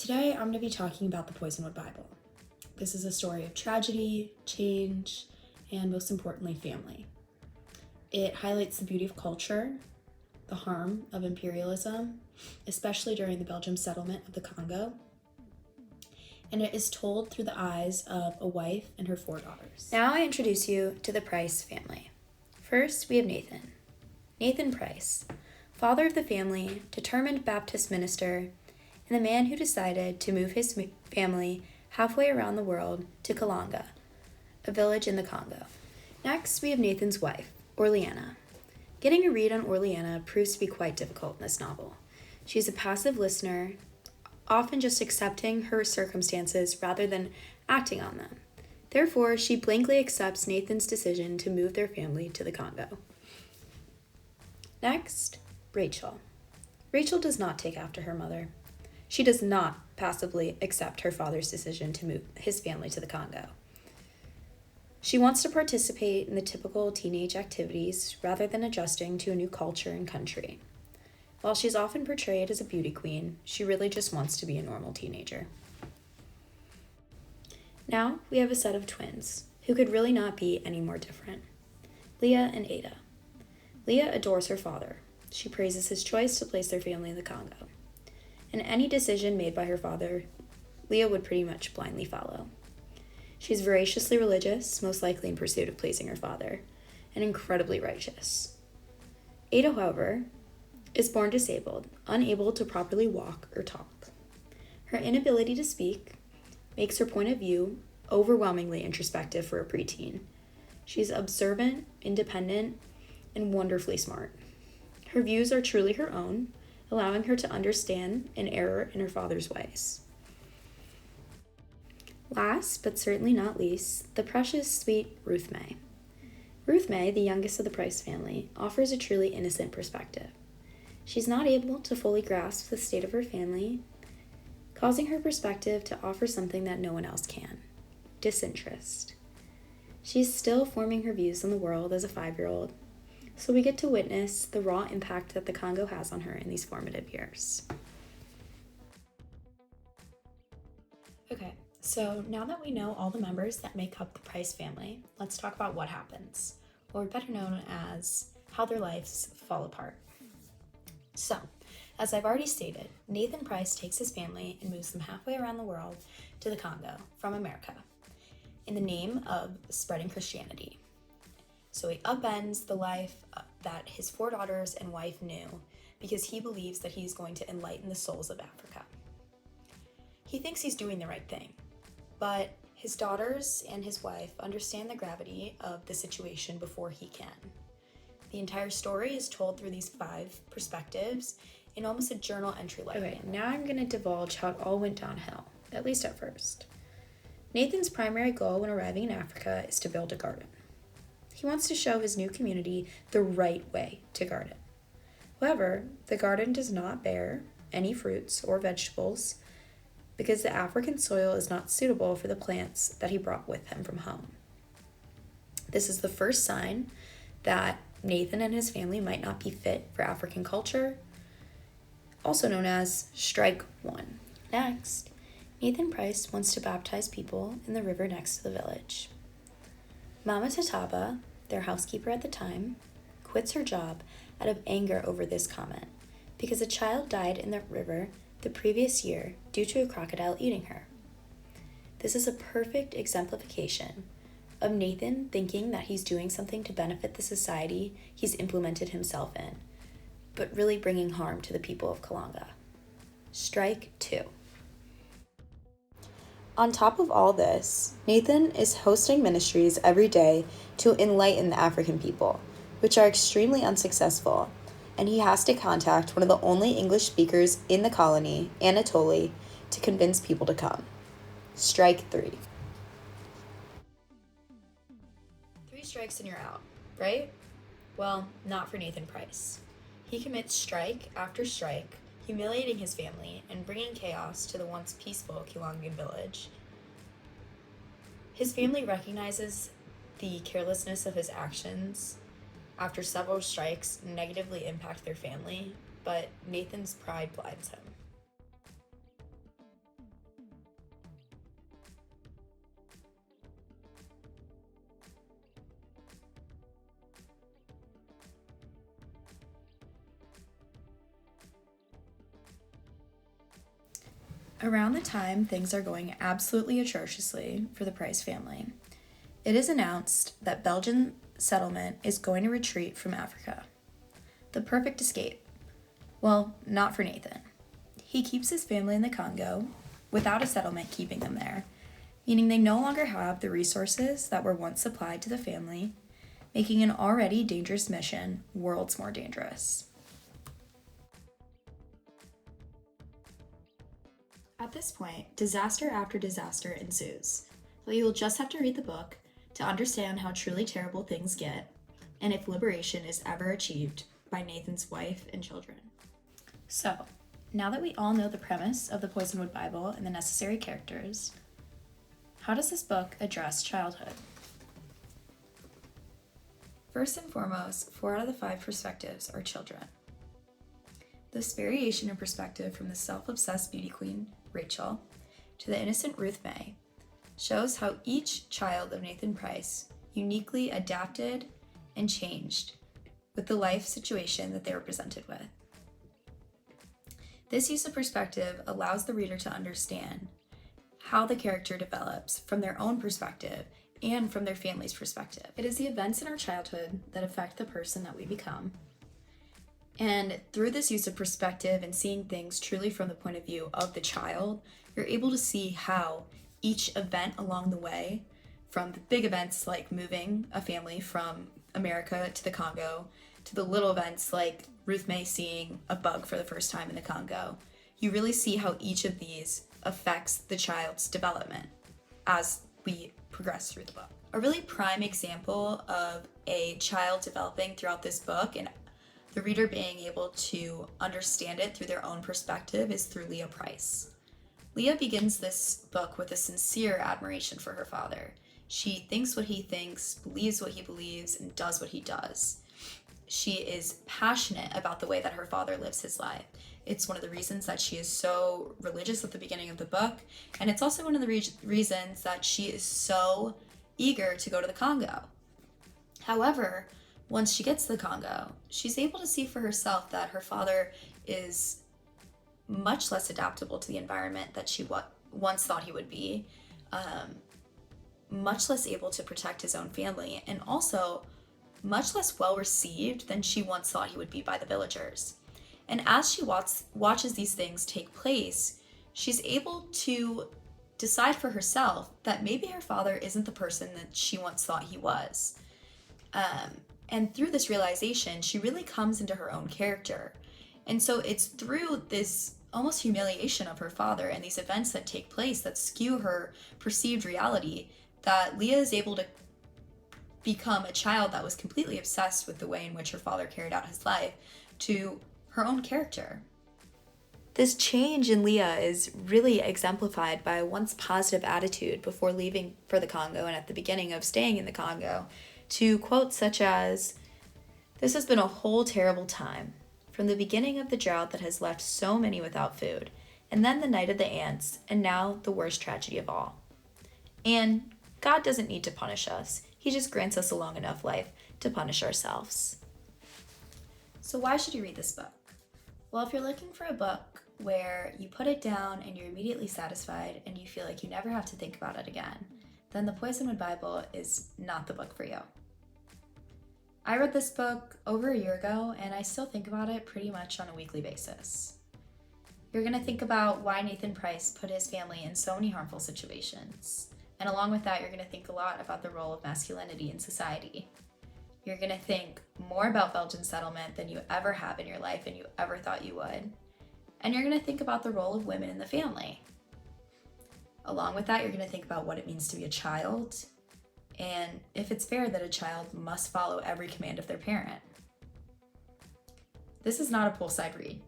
Today, I'm going to be talking about the Poisonwood Bible. This is a story of tragedy, change, and most importantly, family. It highlights the beauty of culture, the harm of imperialism, especially during the Belgian settlement of the Congo, and it is told through the eyes of a wife and her 4 daughters. Now I introduce you to the Price family. First, we have Nathan. Nathan Price, father of the family, determined Baptist minister, and the man who decided to move his family halfway around the world to Kalanga, a village in the Congo. Next, we have Nathan's wife, Orleana. Getting a read on Orleana proves to be quite difficult in this novel. She's a passive listener, often just accepting her circumstances rather than acting on them. Therefore, she blankly accepts Nathan's decision to move their family to the Congo. Next, Rachel. Rachel does not take after her mother. She does not passively accept her father's decision to move his family to the Congo. She wants to participate in the typical teenage activities rather than adjusting to a new culture and country. While she's often portrayed as a beauty queen, she really just wants to be a normal teenager. Now we have a set of twins who could really not be any more different. Leah and Ada. Leah adores her father. She praises his choice to place their family in the Congo. And any decision made by her father, Leah would pretty much blindly follow. She's voraciously religious, most likely in pursuit of pleasing her father, and incredibly righteous. Ada, however, is born disabled, unable to properly walk or talk. Her inability to speak makes her point of view overwhelmingly introspective for a preteen. She's observant, independent, and wonderfully smart. Her views are truly her own, allowing her to understand an error in her father's ways. Last, but certainly not least, the precious, sweet Ruth May. Ruth May, the youngest of the Price family, offers a truly innocent perspective. She's not able to fully grasp the state of her family, causing her perspective to offer something that no one else can: disinterest. She's still forming her views on the world as a 5-year-old, so we get to witness the raw impact that the Congo has on her in these formative years. Okay, so now that we know all the members that make up the Price family, let's talk about what happens, or better known as how their lives fall apart. So, as I've already stated, Nathan Price takes his family and moves them halfway around the world to the Congo from America in the name of spreading Christianity. So he upends the life that his 4 daughters and wife knew because he believes that he's going to enlighten the souls of Africa. He thinks he's doing the right thing, but his daughters and his wife understand the gravity of the situation before he can. The entire story is told through these 5 perspectives in almost a journal entry-like. Okay, now I'm going to divulge how it all went downhill, at least at first. Nathan's primary goal when arriving in Africa is to build a garden. He wants to show his new community the right way to garden. However, the garden does not bear any fruits or vegetables because the African soil is not suitable for the plants that he brought with him from home. This is the first sign that Nathan and his family might not be fit for African culture, also known as Strike 1. Next, Nathan Price wants to baptize people in the river next to the village. Mama Tataba, their housekeeper at the time, quits her job out of anger over this comment because a child died in the river the previous year due to a crocodile eating her. This is a perfect exemplification of Nathan thinking that he's doing something to benefit the society he's implemented himself in, but really bringing harm to the people of Kalanga. Strike 2. On top of all this, Nathan is hosting ministries every day to enlighten the African people, which are extremely unsuccessful, and he has to contact one of the only English speakers in the colony, Anatoly, to convince people to come. Strike 3. 3 strikes and you're out, right? Well, not for Nathan Price. He commits strike after strike, humiliating his family and bringing chaos to the once peaceful Kilangan village. His family recognizes the carelessness of his actions after several strikes negatively impact their family, but Nathan's pride blinds him. Around the time things are going absolutely atrociously for the Price family, it is announced that Belgian settlement is going to retreat from Africa. The perfect escape. Well, not for Nathan. He keeps his family in the Congo without a settlement keeping them there, meaning they no longer have the resources that were once supplied to the family, making an already dangerous mission worlds more dangerous. At this point, disaster after disaster ensues, but you will just have to read the book to understand how truly terrible things get and if liberation is ever achieved by Nathan's wife and children. So, now that we all know the premise of the Poisonwood Bible and the necessary characters, how does this book address childhood? First and foremost, 4 out of the 5 perspectives are children. This variation in perspective from the self-obsessed beauty queen, Rachel, to the innocent Ruth May shows how each child of Nathan Price uniquely adapted and changed with the life situation that they were presented with. This use of perspective allows the reader to understand how the character develops from their own perspective and from their family's perspective. It is the events in our childhood that affect the person that we become. And through this use of perspective and seeing things truly from the point of view of the child, you're able to see how each event along the way, from the big events like moving a family from America to the Congo, to the little events like Ruth May seeing a bug for the first time in the Congo, you really see how each of these affects the child's development as we progress through the book. A really prime example of a child developing throughout this book and the reader being able to understand it through their own perspective is through Leah Price. Leah begins this book with a sincere admiration for her father. She thinks what he thinks, believes what he believes, and does what he does. She is passionate about the way that her father lives his life. It's one of the reasons that she is so religious at the beginning of the book, and it's also one of the reasons that she is so eager to go to the Congo. However, once she gets to the Congo, she's able to see for herself that her father is much less adaptable to the environment that she once thought he would be, much less able to protect his own family, and also much less well received than she once thought he would be by the villagers. And as she watches these things take place, she's able to decide for herself that maybe her father isn't the person that she once thought he was. And through this realization, she really comes into her own character. And so it's through this almost humiliation of her father and these events that take place that skew her perceived reality that Leah is able to become a child that was completely obsessed with the way in which her father carried out his life to her own character. This change in Leah is really exemplified by a once positive attitude before leaving for the Congo and at the beginning of staying in the Congo to quotes such as, "This has been a whole terrible time, from the beginning of the drought that has left so many without food, and then the night of the ants, and now the worst tragedy of all. And God doesn't need to punish us. He just grants us a long enough life to punish ourselves." So why should you read this book? Well, if you're looking for a book where you put it down and you're immediately satisfied and you feel like you never have to think about it again, then the Poisonwood Bible is not the book for you. I read this book over a year ago and I still think about it pretty much on a weekly basis. You're going to think about why Nathan Price put his family in so many harmful situations. And along with that, you're going to think a lot about the role of masculinity in society. You're going to think more about Belgian settlement than you ever have in your life and you ever thought you would. And you're going to think about the role of women in the family. Along with that, you're going to think about what it means to be a child and if it's fair that a child must follow every command of their parent. This is not a poolside read.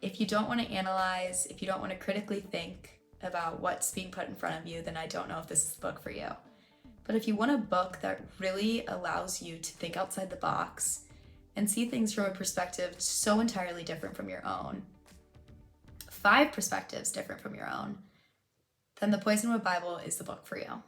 If you don't want to analyze, if you don't want to critically think about what's being put in front of you, then I don't know if this is the book for you. But if you want a book that really allows you to think outside the box and see things from a perspective so entirely different from your own, 5 perspectives different from your own, then the Poisonwood Bible is the book for you.